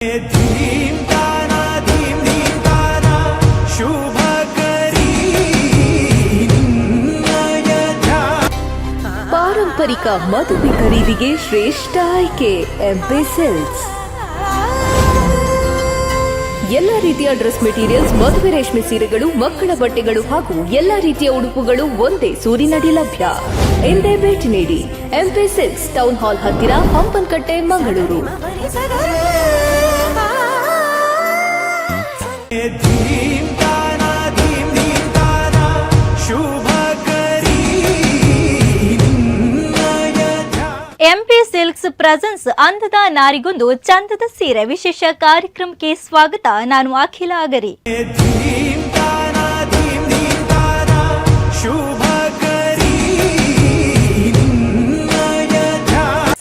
ಪಾರಂಪರಿಕ ಮದುವೆ ಖರೀದಿಗೆ ಶ್ರೇಷ್ಠ ಆಯ್ಕೆ ಎಂಪಿ ಸಿಲ್ಕ್ಸ್. ಎಲ್ಲ ರೀತಿಯ ಡ್ರೆಸ್ ಮೆಟೀರಿಯಲ್ಸ್, ಮದುವೆ ರೇಷ್ಮೆ ಸೀರೆಗಳು, ಮಕ್ಕಳ ಬಟ್ಟೆಗಳು ಹಾಗೂ ಎಲ್ಲ ರೀತಿಯ ಉಡುಪುಗಳು ಒಂದೇ ಸೂರಿನಡಿ ಲಭ್ಯ. ಎಂದೇ ಭೇಟಿ ನೀಡಿ. ಎಂಪಿ ಸಿಲ್ಕ್ಸ್, ಟೌನ್ ಹಾಲ್ ಹತ್ತಿರ, Hampankatta, Mangaluru. MP silks presence ಅಂದದ ನಾರಿಗೊಂದು ಚಂದದ ಸೀರೆ ವಿಶೇಷ ಕಾರ್ಯಕ್ರಮಕ್ಕೆ ಸ್ವಾಗತ. ನಾನು ಅಖಿಲ ಅಗರಿ.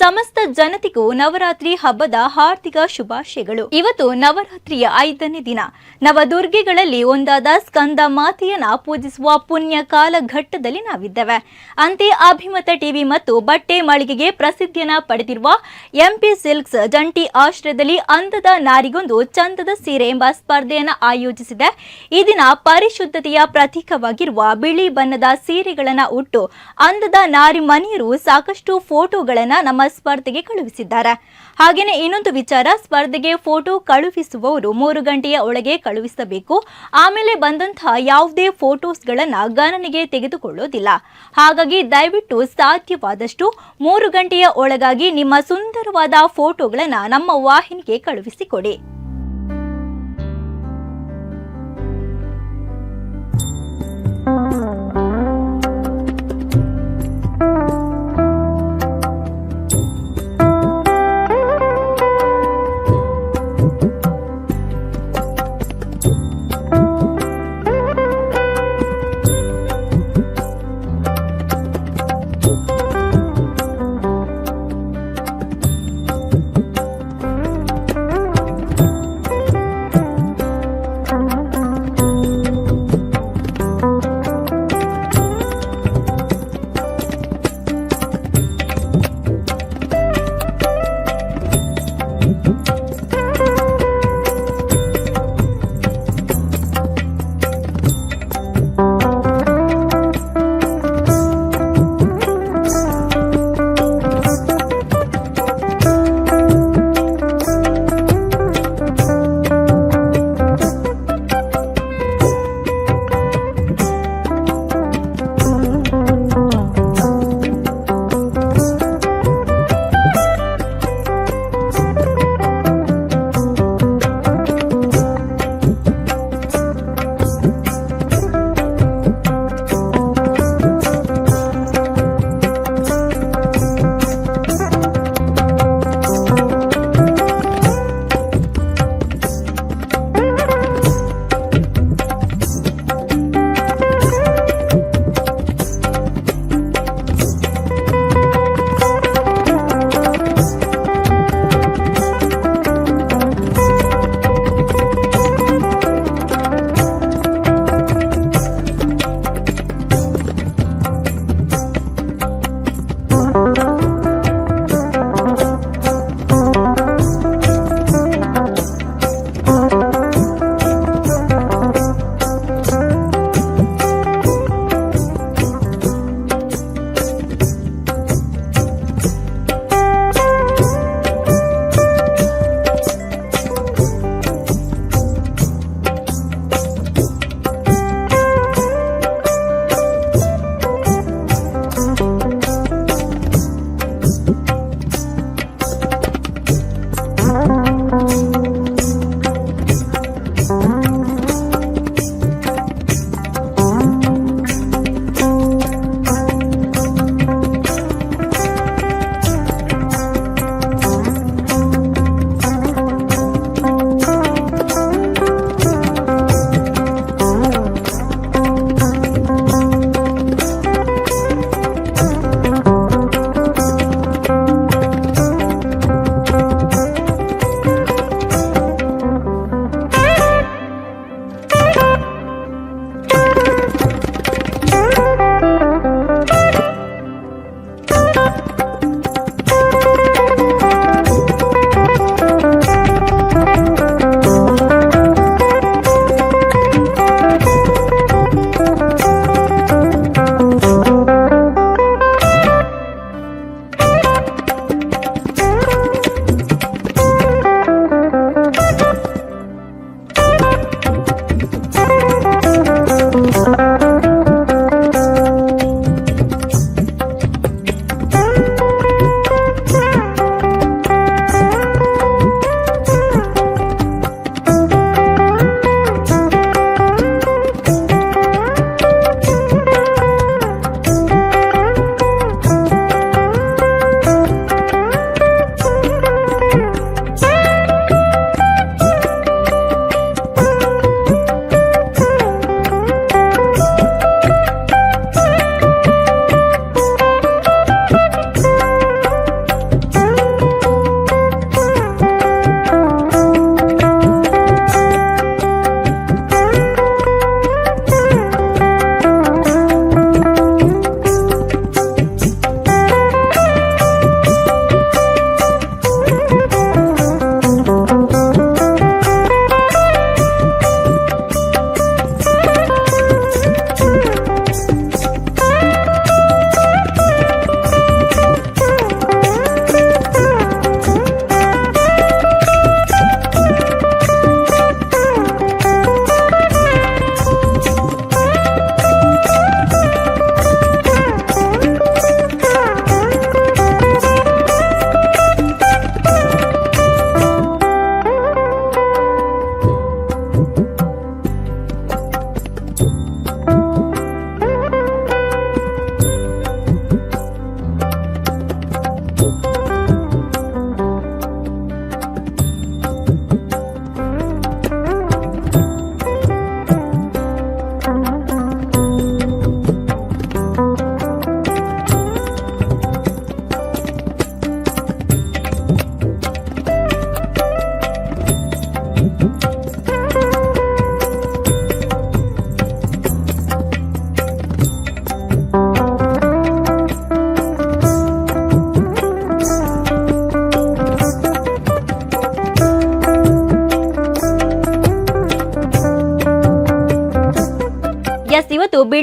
ಸಮಸ್ತ ಜನತೆಗೂ ನವರಾತ್ರಿ ಹಬ್ಬದ ಹಾರ್ದಿಕ ಶುಭಾಶಯಗಳು. ಇವತ್ತು ನವರಾತ್ರಿಯ 5ನೇ ದಿನ. ನವದುರ್ಗೆಗಳಲ್ಲಿ ಒಂದಾದ ಸ್ಕಂದ ಮಾತೆಯನ್ನ ಪೂಜಿಸುವ ಪುಣ್ಯ ಕಾಲಘಟ್ಟದಲ್ಲಿ ನಾವಿದ್ದೇವೆ. ಅಂತೆ ಅಭಿಮತ ಟಿವಿ ಮತ್ತು ಬಟ್ಟೆ ಮಳಿಗೆಗೆ ಪ್ರಸಿದ್ಧಿಯನ್ನ ಪಡೆದಿರುವ ಎಂಪಿ ಸಿಲ್ಕ್ಸ್ ಜಂಟಿ ಆಶ್ರಯದಲ್ಲಿ ಅಂದದ ನಾರಿಗೊಂದು ಚಂದದ ಸೀರೆ ಎಂಬ ಸ್ಪರ್ಧೆಯನ್ನು ಆಯೋಜಿಸಿದೆ. ಈ ದಿನ ಪರಿಶುದ್ಧತೆಯ ಪ್ರತೀಕವಾಗಿರುವ ಬಿಳಿ ಬಣ್ಣದ ಸೀರೆಗಳನ್ನು ಉಟ್ಟು ಅಂದದ ನಾರಿ ಮನೆಯರು ಸಾಕಷ್ಟು ಫೋಟೋಗಳನ್ನ ನಮ್ಮ ಸ್ಪರ್ಧೆಗೆ ಕಳುಹಿಸಿದ್ದಾರೆ. ಹಾಗೇನೆ ಇನ್ನೊಂದು ವಿಚಾರ, ಸ್ಪರ್ಧೆಗೆ ಫೋಟೋ ಕಳುಹಿಸುವವರು 3 ಗಂಟೆಯ ಒಳಗೆ ಕಳುಹಿಸಬೇಕು. ಆಮೇಲೆ ಬಂದಂತಹ ಯಾವುದೇ ಫೋಟೋಸ್ಗಳನ್ನ ಗಣನೆಗೆ ತೆಗೆದುಕೊಳ್ಳೋದಿಲ್ಲ. ಹಾಗಾಗಿ ದಯವಿಟ್ಟು ಸಾಧ್ಯವಾದಷ್ಟು 3 ಗಂಟೆಯ ಒಳಗಾಗಿ ನಿಮ್ಮ ಸುಂದರವಾದ ಫೋಟೋಗಳನ್ನ ನಮ್ಮ ವಾಹಿನಿಗೆ ಕಳುಹಿಸಿಕೊಡಿ.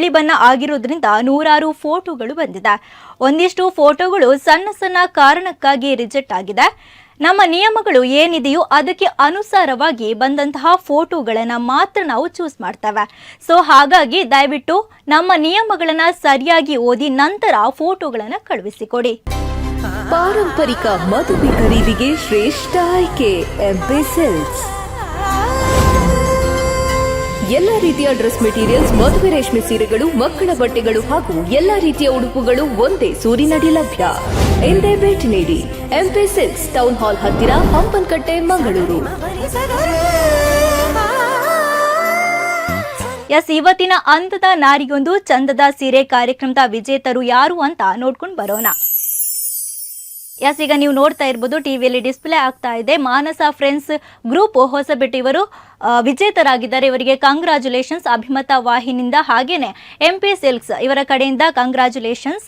ಬಿಳಿ ಬಣ್ಣ ಆಗಿರೋದ್ರಿಂದ ನೂರಾರು ಫೋಟೋಗಳು ಬಂದಿದೆ. ಒಂದಿಷ್ಟು ಫೋಟೋಗಳು ಸಣ್ಣ ಸಣ್ಣ ಕಾರಣಕ್ಕಾಗಿ ರಿಜೆಕ್ಟ್ ಆಗಿದೆ. ನಮ್ಮ ನಿಯಮಗಳು ಏನಿದೆಯೋ ಅದಕ್ಕೆ ಅನುಸಾರವಾಗಿ ಬಂದಂತಹ ಫೋಟೋಗಳನ್ನ ಮಾತ್ರ ನಾವು ಚೂಸ್ ಮಾಡ್ತೇವೆ. ಸೊ ಹಾಗಾಗಿ ದಯವಿಟ್ಟು ನಮ್ಮ ನಿಯಮಗಳನ್ನ ಸರಿಯಾಗಿ ಓದಿ ನಂತರ ಫೋಟೋಗಳನ್ನ ಕಳುಹಿಸಿಕೊಡಿ. ಪಾರಂಪರಿಕ ಮದುವೆ ಖರೀದಿಗೆ ಶ್ರೇಷ್ಠ ಆಯ್ಕೆ ಎಂಪಿ ಸಿಲ್ಕ್ಸ್. ಎಲ್ಲ ರೀತಿಯ ಡ್ರೆಸ್ ಮೆಟೀರಿಯಲ್ಸ್, ಮದುವೆ ರೇಷ್ಮೆ ಸೀರೆಗಳು, ಮಕ್ಕಳ ಬಟ್ಟೆಗಳು ಹಾಗೂ ಎಲ್ಲಾ ರೀತಿಯ ಉಡುಪುಗಳು ಒಂದೇ ಸೂರಿನಡಿ ಲಭ್ಯ. ಎಂದೇ ಭೇಟಿ ನೀಡಿ. ಎಂಪಿ ಸಿಲ್ಕ್ಸ್, ಟೌನ್ ಹಾಲ್ ಹತ್ತಿರ, ಹಂಪನಕಟ್ಟೆ, ಮಂಗಳೂರು. ಇವತ್ತಿನ ಅಂದದ ನಾರಿಗೊಂದು ಚಂದದ ಸೀರೆ ಕಾರ್ಯಕ್ರಮದ ವಿಜೇತರು ಯಾರು ಅಂತ ನೋಡ್ಕೊಂಡು ಬರೋಣ. ಈಗ ನೀವು ನೋಡ್ತಾ ಇರ್ಬೋದು, ಟಿವಿಯಲ್ಲಿ ಡಿಸ್ಪ್ಲೇ ಆಗ್ತಾ ಇದೆ. ಮಾನಸ ಫ್ರೆಂಡ್ಸ್ ಗ್ರೂಪ್ ಹೊಸಬೆಟ್ಟು ಇವರು ವಿಜೇತರಾಗಿದ್ದಾರೆ. ಇವರಿಗೆ ಕಂಗ್ರಾಚುಲೇಷನ್ಸ್ ಅಭಿಮತ ವಾಹಿನಿಂದ, ಹಾಗೇನೆ ಎಂಪಿ ಸಿಲ್ಕ್ಸ್ ಇವರ ಕಡೆಯಿಂದ ಕಂಗ್ರಾಚುಲೇಷನ್ಸ್.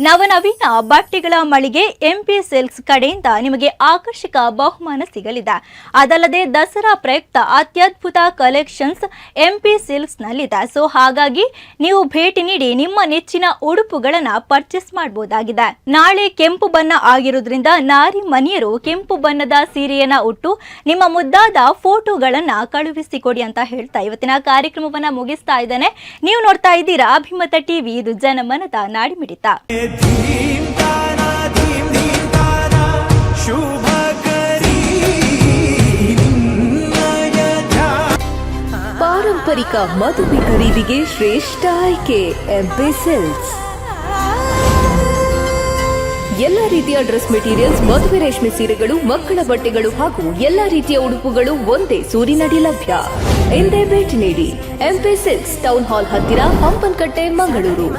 ನವನವೀನ ಬಟ್ಟೆಗಳ ಮಳಿಗೆ ಎಂಪಿ ಸಿಲ್ಕ್ಸ್ ಕಡೆಯಿಂದ ನಿಮಗೆ ಆಕರ್ಷಕ ಬಹುಮಾನ ಸಿಗಲಿದೆ. ಅದಲ್ಲದೆ ದಸರಾ ಪ್ರಯುಕ್ತ ಅತ್ಯದ್ಭುತ ಕಲೆಕ್ಷನ್ಸ್ ಎಂಪಿ ಸಿಲ್ಕ್ಸ್ ನಲ್ಲಿದೆ. ಸೊ ಹಾಗಾಗಿ ನೀವು ಭೇಟಿ ನೀಡಿ ನಿಮ್ಮ ನೆಚ್ಚಿನ ಉಡುಪುಗಳನ್ನ ಪರ್ಚೇಸ್ ಮಾಡಬಹುದಾಗಿದೆ. ನಾಳೆ ಕೆಂಪು ಬಣ್ಣ ಆಗಿರೋದ್ರಿಂದ ನಾರಿ ಮನಿಯರು ಕೆಂಪು ಬಣ್ಣದ ಸೀರೆಯನ್ನ ಉಟ್ಟು ನಿಮ್ಮ ಮುದ್ದಾದ ಫೋಟೋಗಳನ್ನ ಕಳುಹಿಸಿಕೊಡಿ ಅಂತ ಹೇಳ್ತಾ ಇವತ್ತಿನ ಕಾರ್ಯಕ್ರಮವನ್ನ ಮುಗಿಸ್ತಾ ಇದ್ದೇನೆ. ನೀವು ನೋಡ್ತಾ ಇದ್ದೀರಾ ಅಭಿಮತ ಟಿವಿ, ಇದು ಜನಮನದ ನಾಡಿಮಿಡಿತ. ಪಾರಂಪರಿಕ ಮದುವೆ ಖರೀದಿಗೆ ಶ್ರೇಷ್ಠ ಆಯ್ಕೆ ಎಂಪಿ ಸಿಲ್ಕ್ಸ್. ಎಲ್ಲ ರೀತಿಯ ಡ್ರೆಸ್ ಮೆಟೀರಿಯಲ್ಸ್, ಮದುವೆ ರೇಷ್ಮೆ ಸೀರೆಗಳು, ಮಕ್ಕಳ ಬಟ್ಟೆಗಳು ಹಾಗೂ ಎಲ್ಲಾ ರೀತಿಯ ಉಡುಪುಗಳು ಒಂದೇ ಸೂರಿನಡಿ ಲಭ್ಯ. ಎಂದೇ ಭೇಟಿ ನೀಡಿ. ಎಂಪಿ ಸಿಲ್ಕ್ಸ್, ಟೌನ್ ಹಾಲ್ ಹತ್ತಿರ, ಹಂಪನಕಟ್ಟೆ, ಮಂಗಳೂರು.